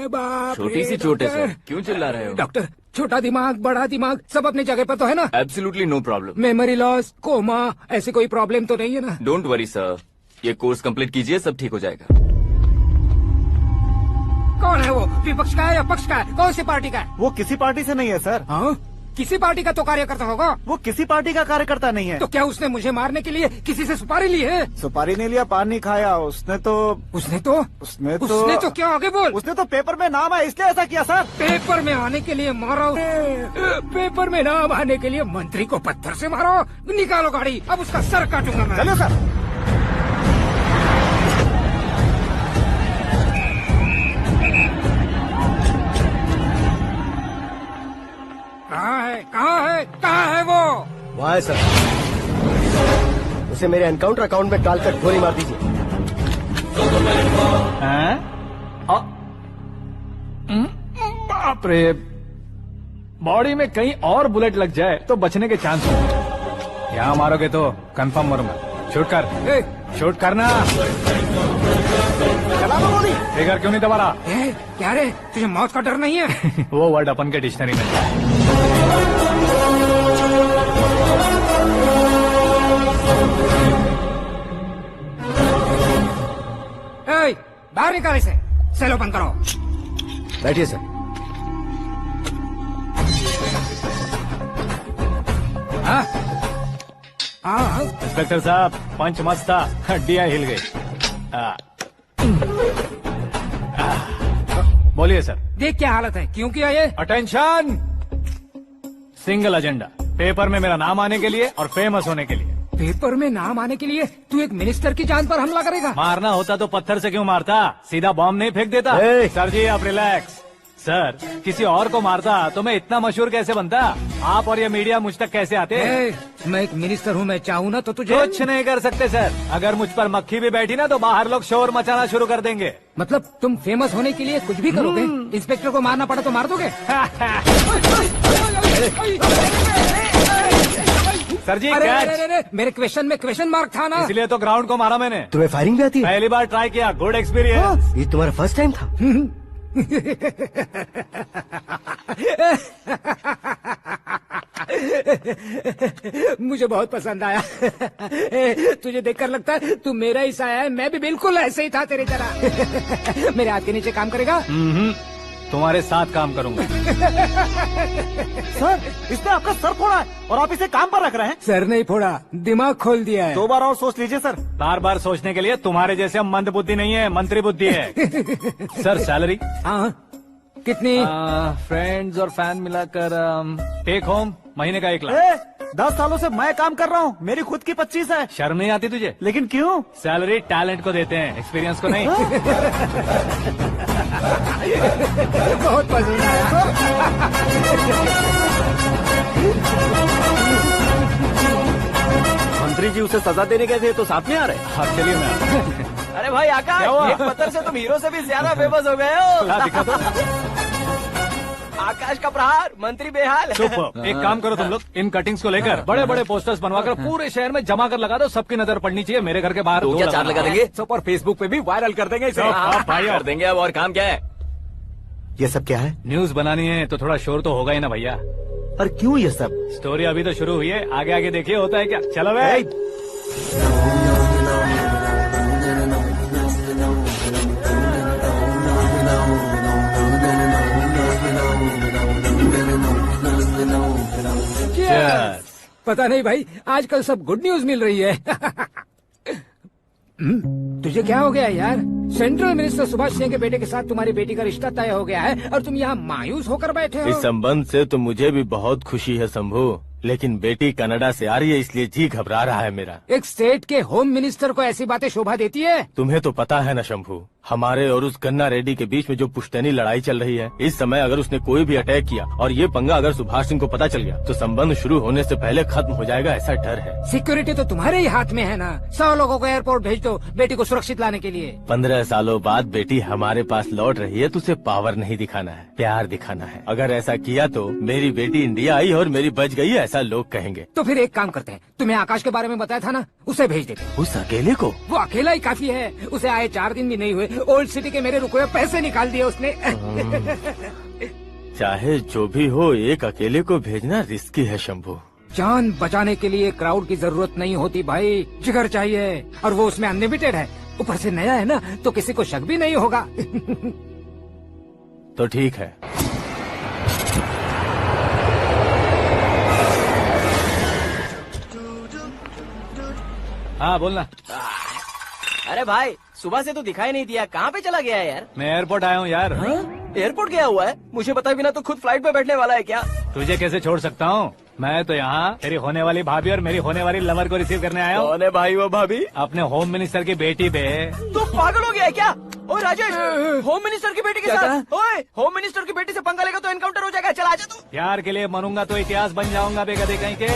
बाप छोटी सी चोट है सर, क्यों चिल्ला रहे हो? डॉक्टर, छोटा दिमाग बड़ा दिमाग सब अपनी जगह पर तो है ना? Absolutely no problem. Memory loss, coma, ऐसी कोई प्रॉब्लम तो नहीं है ना? डोंट वरी सर, ये कोर्स कंप्लीट कीजिए, सब ठीक हो जाएगा। कौन है वो? विपक्ष का है या पक्ष का है? कौन सी पार्टी का है? वो किसी पार्टी से नहीं है सर। हाँ? किसी पार्टी का तो कार्यकर्ता होगा। वो किसी पार्टी का कार्यकर्ता नहीं है। तो क्या उसने मुझे मारने के लिए किसी से सुपारी ली है? सुपारी नहीं लिया, पान नहीं खाया। उसने तो क्या आगे बोल? उसने तो पेपर में नाम है इसलिए ऐसा किया सर। पेपर में आने के लिए मारा? पेपर में नाम आने के लिए मंत्री को पत्थर से मारो? निकालो गाड़ी, अब उसका सर काटूंगा मैं। चलो सर। कहाँ है वो? वहाँ है सर। उसे मेरे एनकाउंटर अकाउंट में डालकर गोली मार दीजिए। बाप रे, बॉडी में कहीं और बुलेट लग जाए तो बचने के चांस हो। यहाँ मारोगे तो कंफर्म मरूंगा। शूट कर, शूट करना। चला दो गोली। फिगर क्यों नहीं दबा रहा? क्या रे, तुझे मौत का डर नहीं है? वो वर्ड अपन के डिक्शनरी में है। बाहर निकाल इसे, सेलो बंद करो। बैठिए सर। इंस्पेक्टर साहब, पंच मस्त था, हड्डियां हिल गई। बोलिए सर। देख क्या हालत है, क्यों किया ये? अटेंशन, सिंगल एजेंडा, पेपर में मेरा नाम आने के लिए और फेमस होने के लिए। पेपर में नाम आने के लिए तू एक मिनिस्टर की जान पर हमला करेगा? मारना होता तो पत्थर से क्यों मारता, सीधा बॉम्ब नहीं फेंक देता। सर जी आप रिलैक्स। सर, किसी और को मारता तो मैं इतना मशहूर कैसे बनता? आप और ये मीडिया मुझ तक कैसे आते? मैं एक मिनिस्टर हूँ, मैं चाहूँ ना तो तुझे कुछ नहीं कर सकते सर। अगर मुझ पर मक्खी भी बैठी ना तो बाहर लोग शोर मचाना शुरू कर देंगे। मतलब तुम फेमस होने के लिए कुछ भी करोगे? इंस्पेक्टर को मारना पड़ा तो मार दोगे? सर जी अरे, मेरे क्वेश्चन में क्वेश्चन मार्क था ना, इसलिए तो ग्राउंड को मारा मैंने। तुम्हें फायरिंग भी आती है? पहली बार ट्राई किया, गुड एक्सपीरियंस। ये तुम्हारा फर्स्ट टाइम था? मुझे बहुत पसंद आया। तुझे देखकर लगता है तू मेरा ही साया है। मैं भी बिल्कुल ऐसे ही था तेरी तरह। मेरे हाथ के नीचे काम करेगा? तुम्हारे साथ काम करूंगा। सर, इसने आपका सर फोड़ा है और आप इसे काम पर रख रहे हैं? सर नहीं फोड़ा, दिमाग खोल दिया है। 2 बार और सोच लीजिए सर। बार बार सोचने के लिए तुम्हारे जैसे मंद बुद्धि नहीं है, मंत्री बुद्धि है। Sir salary? हाँ, कितनी? फ्रेंड्स और फैन मिलाकर टेक होम महीने का 1 लाख। 10 सालों से मैं काम कर रहा हूँ, मेरी खुद की 25 है। शर्म नहीं आती तुझे? लेकिन क्यों? सैलरी टैलेंट को देते हैं, एक्सपीरियंस को नहीं। बहुत पसंद आया। मंत्री जी उसे सजा देने गए थे तो साथ में आ रहे? हाँ चलिए मैं। अरे भाई आकाश, एक पत्थर से तुम हीरो से भी ज्यादा फेमस हो गए हो। दिखा तो। आकाश का प्रहार, मंत्री बेहाल। सुपर। एक काम करो तुम लोग, इन कटिंग्स को लेकर बड़े बड़े पोस्टर्स बनवाकर पूरे शहर में जमा कर लगा दो। सबकी नजर पड़नी चाहिए मेरे घर के बाहर। तो क्या 4 लगा देंगे? सब और फेसबुक पे भी वायरल कर देंगे इसे। भाई कर देंगे। अब और काम क्या है? ये सब क्या है? न्यूज बनानी है तो थोड़ा शोर तो होगा ही ना भैया। और क्यों ये सब? स्टोरी अभी तो शुरू हुई है, आगे आगे देखिए होता है क्या। चलो भाई। पता नहीं भाई, आजकल सब गुड न्यूज मिल रही है। तुझे क्या हो गया यार? सेंट्रल मिनिस्टर सुभाष सिंह के बेटे के साथ तुम्हारी बेटी का रिश्ता तय हो गया है और तुम यहाँ मायूस होकर बैठे हो। इस संबंध से तो मुझे भी बहुत खुशी है शंभू, लेकिन बेटी कनाडा से आ रही है इसलिए जी घबरा रहा है मेरा। एक स्टेट के होम मिनिस्टर को ऐसी बातें शोभा देती है? तुम्हें तो पता है ना शंभू, हमारे और उस गन्ना रेड्डी के बीच में जो पुश्तैनी लड़ाई चल रही है। इस समय अगर उसने कोई भी अटैक किया और ये पंगा अगर सुभाष सिंह को पता चल गया तो संबंध शुरू होने से पहले खत्म हो जाएगा, ऐसा डर है। सिक्योरिटी तो तुम्हारे ही हाथ में है ना। 100 लोगों को एयरपोर्ट भेज दो बेटी को सुरक्षित लाने के लिए। 15 सालों बाद बेटी हमारे पास लौट रही है तो उसे पावर नहीं दिखाना है, प्यार दिखाना है। अगर ऐसा किया तो मेरी बेटी इंडिया आई और मेरी बच गई, ऐसा लोग कहेंगे। तो फिर एक काम करते हैं, तुम्हें आकाश के बारे में बताया था ना, उसे भेज देते हैं। उस अकेले को? वो अकेला ही काफी है। उसे आए 4 दिन भी नहीं हुए ओल्ड सिटी के मेरे रुके हुए पैसे निकाल दिए उसने। चाहे जो भी हो, एक अकेले को भेजना रिस्की है शंभू। जान बचाने के लिए क्राउड की जरूरत नहीं होती भाई, जिगर चाहिए, और वो उसमें अनलिमिटेड है। ऊपर से नया है ना, तो किसी को शक भी नहीं होगा। तो ठीक है। हाँ बोलना। अरे भाई, सुबह से तो दिखाई नहीं दिया, कहाँ पे चला गया है यार? मैं एयरपोर्ट आया हूँ यार। एयरपोर्ट गया हुआ है? मुझे बताए बिना तो खुद फ्लाइट पे बैठने वाला है क्या? तुझे कैसे छोड़ सकता हूँ? मैं तो यहाँ तेरी होने वाली भाभी और मेरी होने वाली लवर को रिसीव करने आया हूँ। कौन है भाई वो भाभी? अपने होम मिनिस्टर की बेटी पे। तो पागल हो गया है क्या? ओए राजेश, होम मिनिस्टर की बेटी के साथ? ओए, होम मिनिस्टर की बेटी से पंगा लेगा तो एनकाउंटर हो जाएगा। चल आजा तू। प्यार के लिए मरूंगा तो इतिहास बन जाऊंगा बेगदे कहीं के।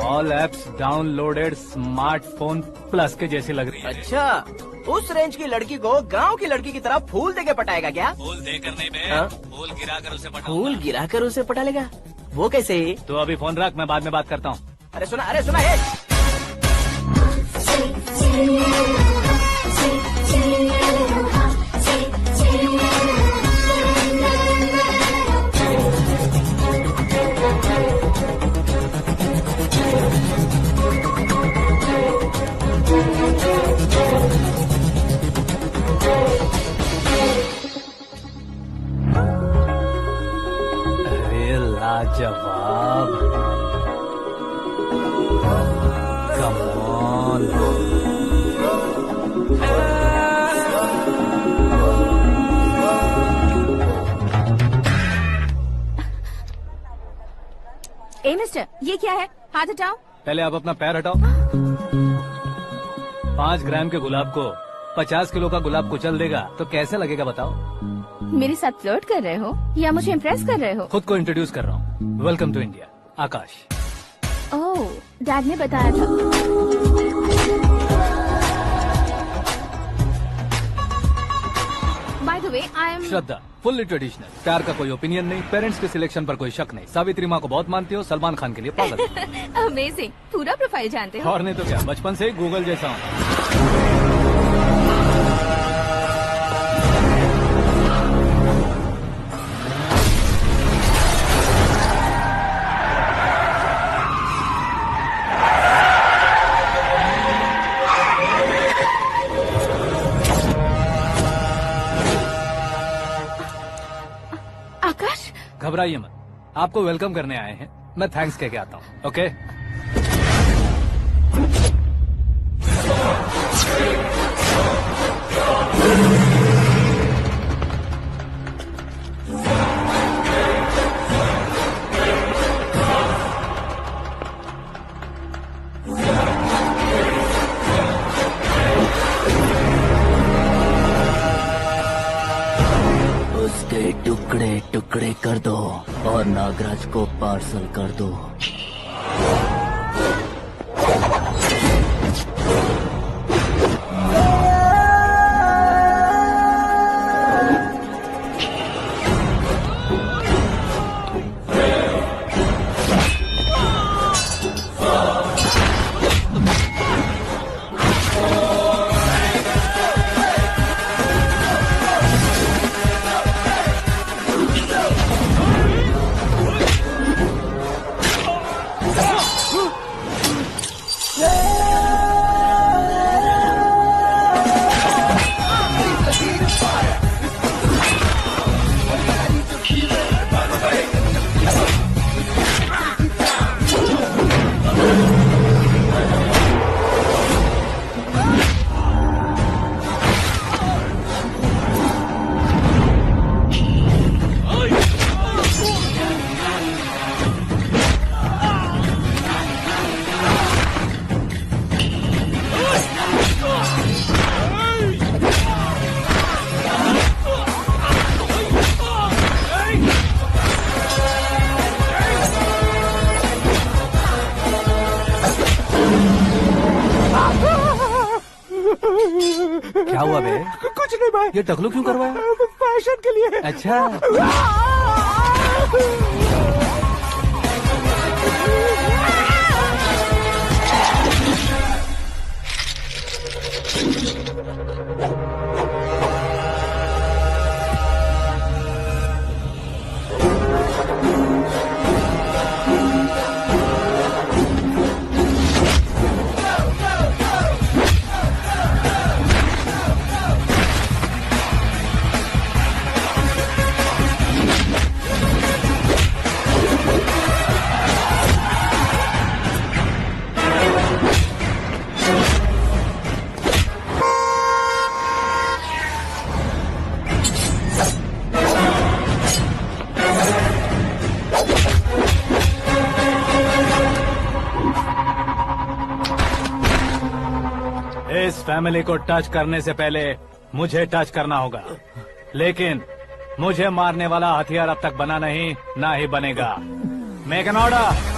All apps downloaded smartphone plus के जैसी लग रही है। अच्छा, उस रेंज की लड़की को गांव की लड़की की तरह फूल देके पटाएगा क्या? फूल देकर नहीं बे, हाँ? फूल गिराकर उसे फूल गिराकर उसे पटा लेगा? वो कैसे? तो अभी फोन रख, मैं बाद में बात करता हूँ। अरे सुना हे। अरे लाजवाब, कम ऑन। ए मिस्टर, ये क्या है? हाथ हटाओ। पहले आप अपना पैर हटाओ। 5 ग्राम के गुलाब को 50 किलो का गुलाब कुचल देगा तो कैसे लगेगा बताओ? मेरे साथ फ्लर्ट कर रहे हो या मुझे इम्प्रेस कर रहे हो? खुद को इंट्रोड्यूस कर रहा हूँ। Welcome to India, Aakash. Oh, dad ने बताया था। By the way, I am Shraddha, fully traditional. प्यार का कोई ओपिनियन नहीं, पेरेंट्स के सिलेक्शन पर कोई शक नहीं। सावित्री माँ को बहुत मानती हो, सलमान खान के लिए पागल। अमेजिंग, पूरा प्रोफाइल जानते हो। और नहीं तो क्या, बचपन से ही गूगल जैसा हूँ। आकाश, घबराइए मत, आपको वेलकम करने आए हैं। मैं थैंक्स कह के आता हूँ। ओके? उसके टुकड़े टुकड़े कर दो और नागराज को पार्सल कर दो। क्या हुआ बे? कुछ नहीं भाई, ये टकलू क्यों करवाया? फैशन के लिए। अच्छा, इस फैमिली को टच करने से पहले मुझे टच करना होगा, लेकिन मुझे मारने वाला हथियार अब तक बना नहीं, ना ही बनेगा। Make an order.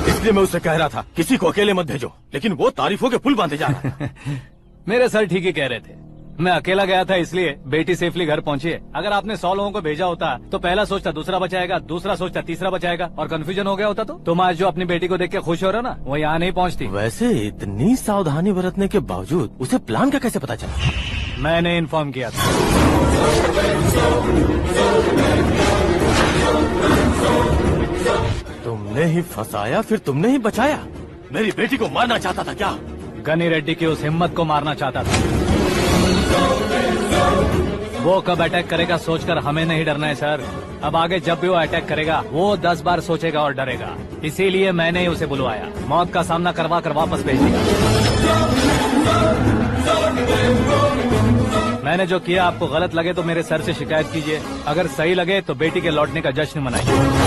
इसलिए मैं उससे कह रहा था किसी को अकेले मत भेजो, लेकिन वो तारीफों के पुल बांधे जा रहा है। मेरे सर ठीक ही कह रहे थे। मैं अकेला गया था इसलिए बेटी सेफली घर पहुंची है। अगर आपने 100 लोगों को भेजा होता तो पहला सोचता दूसरा बचाएगा, दूसरा सोचता तीसरा बचाएगा, और कंफ्यूजन हो गया होता तो तुम आज जो अपनी बेटी को देख के खुश हो रहे हो ना, वो यहाँ नहीं पहुँचती। वैसे इतनी सावधानी बरतने के बावजूद उसे प्लान का कैसे पता चला? मैंने इन्फॉर्म किया था। तुमने ही फंसाया, फिर तुमने ही बचाया। मेरी बेटी को मारना चाहता था क्या? गनी रेड्डी की उस हिम्मत को मारना चाहता था। वो कब अटैक करेगा सोचकर हमें नहीं डरना है सर। अब आगे जब भी वो अटैक करेगा वो 10 बार सोचेगा और डरेगा। इसीलिए मैंने ही उसे बुलवाया। मौत का सामना करवा कर वापस भेज दिया। मैंने जो किया आपको गलत लगे तो मेरे सर से शिकायत कीजिए, अगर सही लगे तो बेटी के लौटने का जश्न मनाइए।